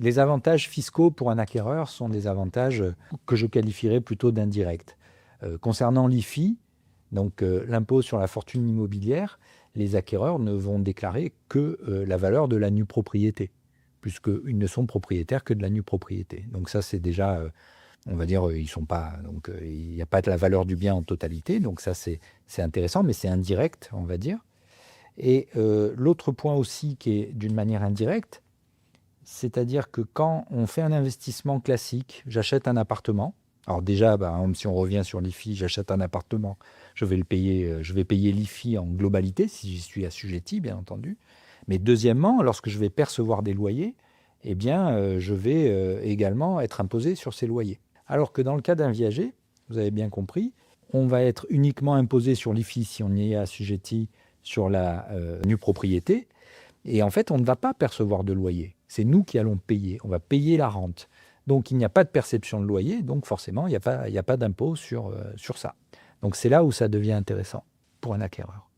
Les avantages fiscaux pour un acquéreur sont des avantages que je qualifierais plutôt d'indirects. Concernant l'IFI, donc l'impôt sur la fortune immobilière, les acquéreurs ne vont déclarer que la valeur de la nue propriété, puisqu'ils ne sont propriétaires que de la nue propriété. Donc ça, c'est déjà, on va dire, ils sont pas, donc il n'y a pas de la valeur du bien en totalité. Donc ça, c'est intéressant, mais c'est indirect, on va dire. Et l'autre point aussi qui est d'une manière indirecte, c'est-à-dire que quand on fait un investissement classique, j'achète un appartement. Alors déjà, si on revient sur l'IFI, j'achète un appartement, je vais payer l'IFI en globalité, si j'y suis assujetti, bien entendu. Mais deuxièmement, lorsque je vais percevoir des loyers, eh bien, je vais également être imposé sur ces loyers. Alors que dans le cas d'un viager, vous avez bien compris, on va être uniquement imposé sur l'IFI si on y est assujetti sur la nue propriété. Et en fait, on ne va pas percevoir de loyer. C'est nous qui allons payer. On va payer la rente. Donc, il n'y a pas de perception de loyer. Donc, forcément, il n'y a pas d'impôt sur ça. Donc, c'est là où ça devient intéressant pour un acquéreur.